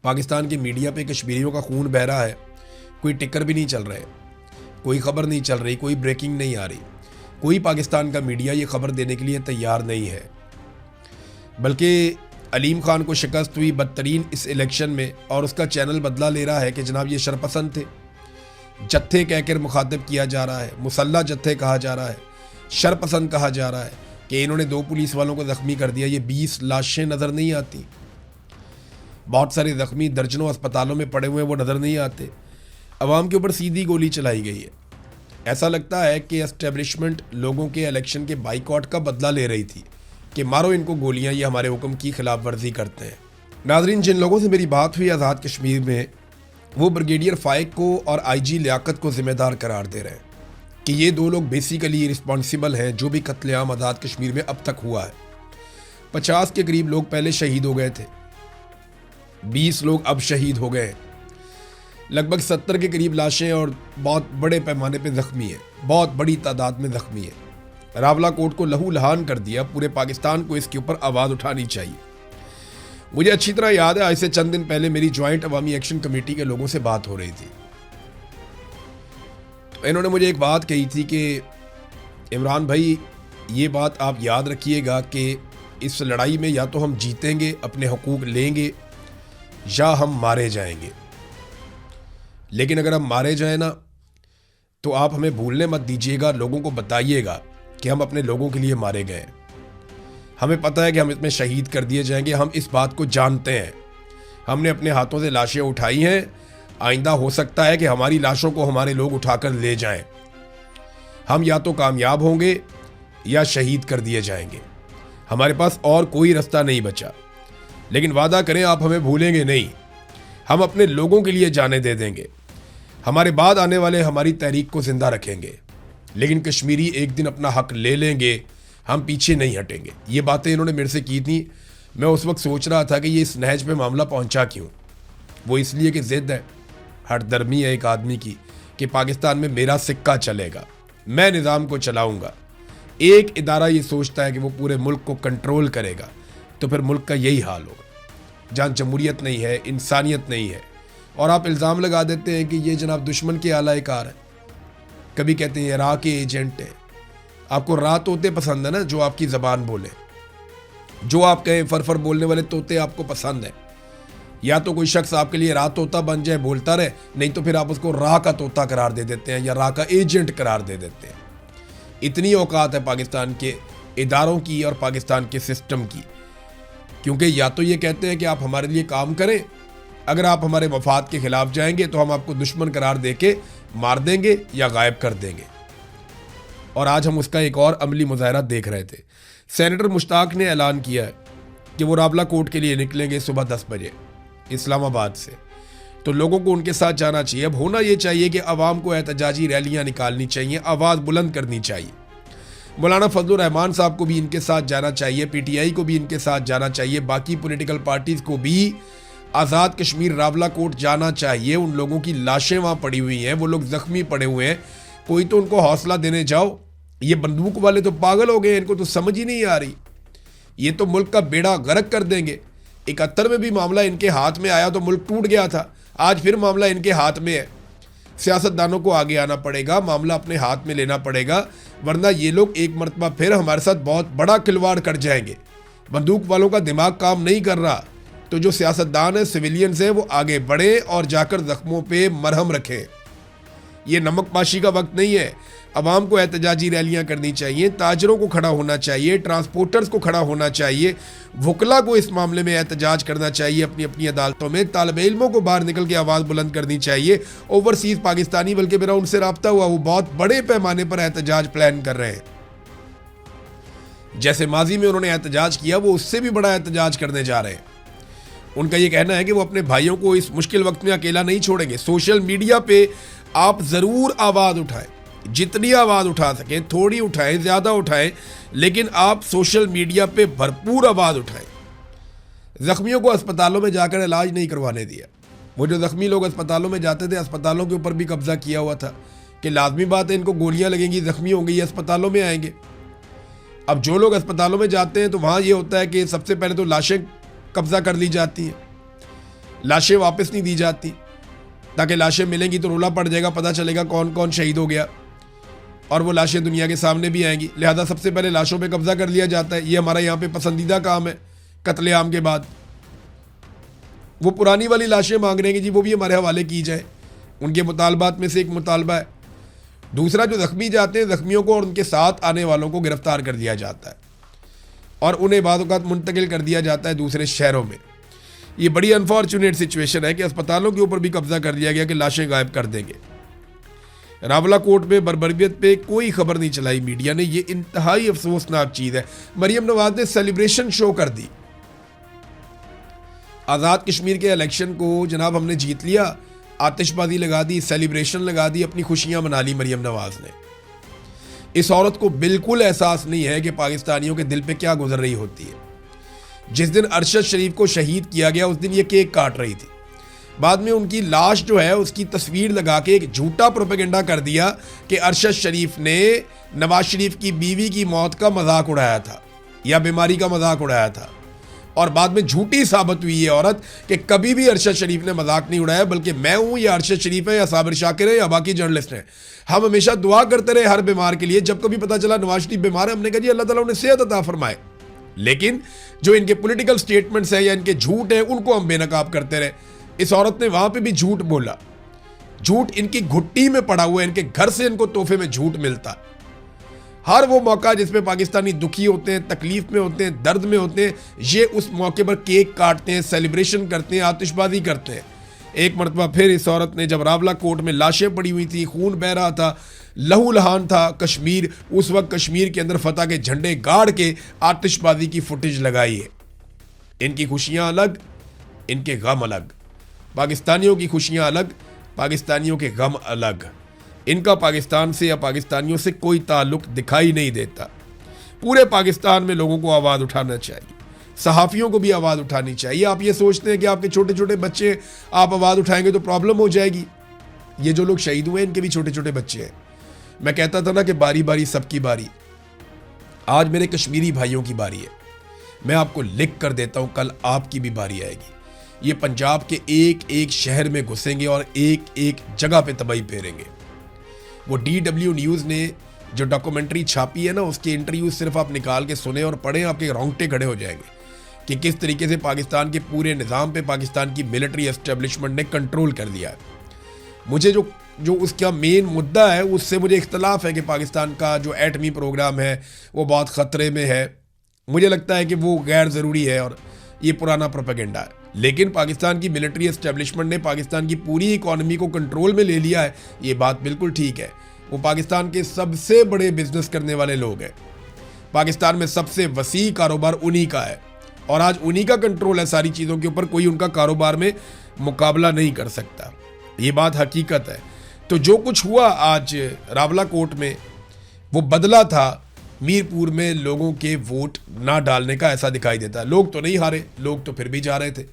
पाकिस्तान की मीडिया पे कश्मीरियों का खून बह रहा है, कोई टिकर भी नहीं चल रहे, कोई खबर नहीं चल रही, कोई ब्रेकिंग नहीं आ रही, कोई पाकिस्तान का मीडिया ये खबर देने के लिए तैयार नहीं है। बल्कि अलीम खान को शिकस्त हुई बदतरीन इस इलेक्शन में और उसका चैनल बदला ले रहा है कि जनाब ये शरपसंद थे। जत्थे कहकर मुखातिब किया जा रहा है, मुसल्ला जत्थे कहा जा रहा है, शरपसंद कहा जा रहा है कि इन्होंने 2 पुलिस वालों को ज़ख्मी कर दिया। ये 20 लाशें नज़र नहीं आती, बहुत सारे ज़ख्मी दर्जनों अस्पतालों में पड़े हुए वो नज़र नहीं आते। अवाम के ऊपर सीधी गोली चलाई गई है। ऐसा लगता है कि एस्टेब्लिशमेंट लोगों के इलेक्शन के बाइकआउट का बदला ले रही थी कि मारो इनको गोलियां, ये हमारे हुक्म की खिलाफ वर्जी करते हैं। नाजरीन, जिन लोगों से मेरी बात हुई आज़ाद कश्मीर में, वो ब्रिगेडियर फाइक को और आईजी लियाकत को ज़िम्मेदार करार दे रहे हैं कि ये 2 लोग बेसिकली रिस्पॉन्सिबल हैं जो भी कत्लेआम आज़ाद कश्मीर में अब तक हुआ है। 50 के करीब लोग पहले शहीद हो गए थे, 20 लोग अब शहीद हो गए, लगभग 70 के करीब लाशें और बहुत बड़े पैमाने पे ज़ख्मी है, बहुत बड़ी तादाद में ज़ख्मी है। रावला कोट को लहू लहान कर दिया। पूरे पाकिस्तान को इसके ऊपर आवाज़ उठानी चाहिए। मुझे अच्छी तरह याद है, आज से चंद दिन पहले मेरी ज्वाइंट अवामी एक्शन कमेटी के लोगों से बात हो रही थी, तो इन्होंने मुझे एक बात कही थी कि इमरान भाई, ये बात आप याद रखिएगा कि इस लड़ाई में या तो हम जीतेंगे, अपने हकूक़ लेंगे, या हम मारे जाएंगे। लेकिन अगर हम मारे जाए ना, तो आप हमें भूलने मत दीजिएगा, लोगों को बताइएगा कि हम अपने लोगों के लिए मारे गए। हमें पता है कि हम इसमें शहीद कर दिए जाएंगे, हम इस बात को जानते हैं। हमने अपने हाथों से लाशें उठाई हैं, आइंदा हो सकता है कि हमारी लाशों को हमारे लोग उठाकर ले जाएं। हम या तो कामयाब होंगे या शहीद कर दिए जाएंगे, हमारे पास और कोई रास्ता नहीं बचा। लेकिन वादा करें आप हमें भूलेंगे नहीं, हम अपने लोगों के लिए जाने दे देंगे, हमारे बाद आने वाले हमारी तहरीक को जिंदा रखेंगे, लेकिन कश्मीरी एक दिन अपना हक ले लेंगे, हम पीछे नहीं हटेंगे। ये बातें इन्होंने मेरे से की थी। मैं उस वक्त सोच रहा था कि ये इस नहज पे मामला पहुंचा क्यों। वो इसलिए कि ज़िद है, हठधर्मी है एक आदमी की कि पाकिस्तान में मेरा सिक्का चलेगा, मैं निज़ाम को चलाऊंगा। एक इदारा ये सोचता है कि वो पूरे मुल्क को कंट्रोल करेगा, तो फिर मुल्क का यही हाल होगा, जहाँ जमहूरियत नहीं है, इंसानियत नहीं है। और आप इल्ज़ाम लगा देते हैं कि ये जनाब दुश्मन के आला-ए-कार है। कभी कहते हैं राह के एजेंट है। आपको राह तोते पसंद है ना, जो आपकी ज़बान बोले, जो आप कहें फरफर बोलने वाले तोते आपको पसंद है। या तो कोई शख्स आपके लिए राह तोता बन जाए, बोलता रहे, नहीं तो फिर आप उसको राह का तोता करार दे देते हैं या राह का एजेंट करार दे देते हैं। इतनी औकात है पाकिस्तान के इदारों की और पाकिस्तान के सिस्टम की, क्योंकि या तो ये कहते हैं कि आप हमारे लिए काम करें, अगर आप हमारे मफाद के खिलाफ जाएंगे तो हम आपको दुश्मन करार दे के मार देंगे या गायब कर देंगे। और आज हम उसका एक और अमली मुजाहरा देख रहे थे। सेनेटर मुश्ताक ने ऐलान किया है कि वो रावला कोर्ट के लिए निकलेंगे सुबह 10 बजे इस्लामाबाद से, तो लोगों को उनके साथ जाना चाहिए। अब होना ये चाहिए कि अवाम को एहतजाजी रैलियां निकालनी चाहिए, आवाज़ बुलंद करनी चाहिए। मौलाना फजलुर रहमान साहब को भी इनके साथ जाना चाहिए, PTI को भी इनके साथ जाना चाहिए, बाकी पॉलिटिकल पार्टीज़ को भी आज़ाद कश्मीर रावला कोर्ट जाना चाहिए। उन लोगों की लाशें वहाँ पड़ी हुई हैं, वो लोग ज़ख्मी पड़े हुए हैं, कोई तो उनको हौसला देने जाओ। ये बंदूक वाले तो पागल हो गए, इनको तो समझ ही नहीं आ रही, ये तो मुल्क का बेड़ा गर्क कर देंगे। 71 में भी मामला इनके हाथ में आया तो मुल्क टूट गया था, आज फिर मामला इनके हाथ में है। सियासतदानों को आगे आना पड़ेगा, मामला अपने हाथ में लेना पड़ेगा, वरना ये लोग एक मरतबा फिर हमारे साथ बहुत बड़ा खिलवाड़ कर जाएंगे। बंदूक वालों का दिमाग काम नहीं कर रहा, तो जो सियासतदान है, सिविलियंस हैं, वो आगे बढ़े और जाकर जख्मों पे मरहम रखें। ये नमकपाशी का वक्त नहीं है। अवाम को एहतजाजी रैलियां करनी चाहिए, ताजरों को खड़ा होना चाहिए, ट्रांसपोर्टर्स को खड़ा होना चाहिए, वकला को इस मामले में एहतजाज करना चाहिए अपनी अपनी अदालतों में, तालिब इल्मों को बाहर निकल के आवाज़ बुलंद करनी चाहिए। ओवरसीज़ पाकिस्तानी, बल्कि मेरा उनसे रब्ता हुआ, वो बहुत बड़े पैमाने पर एहतजाज प्लान कर रहे हैं। जैसे माजी में उन्होंने एहतजाज किया, वो उससे भी बड़ा एहतजाज करने जा रहे हैं। उनका ये कहना है कि वो अपने भाइयों को इस मुश्किल वक्त में अकेला नहीं छोड़ेंगे। सोशल मीडिया पे आप ज़रूर आवाज़ उठाएं, जितनी आवाज़ उठा सकें, थोड़ी उठाएं, ज़्यादा उठाएं, लेकिन आप सोशल मीडिया पे भरपूर आवाज़ उठाएं। ज़ख्मियों को अस्पतालों में जाकर इलाज नहीं करवाने दिया। वो जो ज़ख्मी लोग अस्पतालों में जाते थे, अस्पतालों के ऊपर भी कब्जा किया हुआ था कि लाजमी बात है इनको गोलियां लगेंगी, ज़ख्मी होंगे, ये अस्पतालों में आएंगे। अब जो लोग अस्पतालों में जाते हैं तो वहाँ ये होता है कि सबसे पहले तो लाशें कब्जा कर ली जाती हैं, लाशें वापस नहीं दी जाती, ताकि लाशें मिलेंगी तो रोला पड़ जाएगा, पता चलेगा कौन कौन शहीद हो गया और वो लाशें दुनिया के सामने भी आएंगी। लिहाजा सबसे पहले लाशों पे कब्जा कर लिया जाता है। ये हमारा यहाँ पे पसंदीदा काम है। कत्लेआम के बाद वो पुरानी वाली लाशें मांग रहे हैं कि जी वो भी हमारे हवाले की जाए, उनके मुतालबात में से एक मुतालबा है। दूसरा, जो जख्मी जाते हैं, जख्मियों को और उनके साथ आने वालों को गिरफ्तार कर दिया जाता है और उन्हें बाद औक़ात मुंतकिल कर दिया जाता है दूसरे शहरों में। ये बड़ी अनफॉर्चुनेट सिचुएशन है कि अस्पतालों के ऊपर भी कब्जा कर दिया गया कि लाशें गायब कर देंगे। रावला कोर्ट में बर्बरियत पे कोई खबर नहीं चलाई मीडिया ने। ये इंतहाई अफसोसनाक चीज़ है। मरियम नवाज ने सेलिब्रेशन शो कर दी। आज़ाद कश्मीर के इलेक्शन को जनाब हमने जीत लिया, आतिशबाजी लगा दी, सेलिब्रेशन लगा दी, अपनी खुशियां मना ली मरियम नवाज ने। इस औरत को बिल्कुल एहसास नहीं है कि पाकिस्तानियों के दिल पे क्या गुजर रही होती है। जिस दिन अरशद शरीफ को शहीद किया गया उस दिन ये केक काट रही थी। बाद में उनकी लाश जो है उसकी तस्वीर लगा के एक झूठा प्रोपेगेंडा कर दिया कि अरशद शरीफ ने नवाज शरीफ की बीवी की मौत का मजाक उड़ाया था या बीमारी का मजाक उड़ाया था। और बाद में झूठी साबित हुई ये औरत कि कभी भी अरशद शरीफ ने मजाक नहीं उड़ाया, बल्कि मैं हूं या अरशद शरीफ है या साबिर शाकिर है या बाकी जर्नलिस्ट हैं। हम हमेशा दुआ करते रहे हर बीमार के लिए। जब कभी पता चला नवाज शरीफ बीमार है, हमने कहा जी अल्लाह ताला उन्हें सेहत अता फरमाए। लेकिन जो इनके पॉलिटिकल स्टेटमेंट्स हैं या इनके झूठ हैं उनको हम बेनकाब करते रहे। इस औरत ने वहां पे भी झूठ बोला। झूठ इनकी घुट्टी में पड़ा हुआ है, इनके घर से इनको तोहफे में झूठ मिलता है। हर वो मौका जिसमें पाकिस्तानी दुखी होते हैं, तकलीफ में होते हैं, दर्द में होते हैं, ये उस मौके पर केक काटते हैं, सेलिब्रेशन करते हैं, आतिशबाजी करते हैं। एक मरतबा फिर इस औरत ने, जब रावला कोर्ट में लाशें पड़ी हुई थी, खून बह रहा था, लहू लहान था कश्मीर, उस वक्त कश्मीर के अंदर फतह के झंडे गाड़ के आतिशबाजी की फुटेज लगाई है। इनकी खुशियां अलग, इनके गम अलग। पाकिस्तानियों की खुशियां अलग, पाकिस्तानियों के गम अलग। इनका पाकिस्तान से या पाकिस्तानियों से कोई ताल्लुक दिखाई नहीं देता। पूरे पाकिस्तान में लोगों को आवाज़ उठाना चाहिए, सहाफ़ियों को भी आवाज़ उठानी चाहिए। आप ये सोचते हैं कि आपके छोटे छोटे बच्चे, आप आवाज़ उठाएंगे तो प्रॉब्लम हो जाएगी। ये जो लोग शहीद हुए इनके भी छोटे छोटे बच्चे हैं। मैं कहता था ना कि बारी बारी सबकी बारी। आज मेरे कश्मीरी भाइयों की बारी है। मैं आपको लिख कर देता हूँ, कल आपकी भी बारी आएगी। ये पंजाब के एक एक शहर में घुसेंगे और एक एक जगह पे तबाही फेरेंगे। वो DW न्यूज़ ने जो डॉक्यूमेंट्री छापी है ना, उसके इंटरव्यू सिर्फ आप निकाल के सुने और पढ़ें, आपके रोंगटे खड़े हो जाएंगे कि किस तरीके से पाकिस्तान के पूरे निज़ाम पे पाकिस्तान की मिलिट्री एस्टेब्लिशमेंट ने कंट्रोल कर लिया है। मुझे जो उसका मेन मुद्दा है उससे मुझे इख्तलाफ है कि पाकिस्तान का जो एटमी प्रोग्राम है वो बहुत ख़तरे में है। मुझे लगता है कि वो गैर ज़रूरी है और ये पुराना प्रोपेगेंडा है। लेकिन पाकिस्तान की मिलिट्री एस्टेब्लिशमेंट ने पाकिस्तान की पूरी इकॉनमी को कंट्रोल में ले लिया है, ये बात बिल्कुल ठीक है। वो पाकिस्तान के सबसे बड़े बिजनेस करने वाले लोग हैं। पाकिस्तान में सबसे वसी कारोबार उन्हीं का है और आज उन्हीं का कंट्रोल है सारी चीज़ों के ऊपर। कोई उनका कारोबार में मुकाबला नहीं कर सकता, ये बात हकीकत है। तो जो कुछ हुआ आज रावला कोर्ट में, वो बदला था मीरपुर में लोगों के वोट ना डालने का, ऐसा दिखाई देता है। लोग तो नहीं हारे, लोग तो फिर भी जा रहे थे।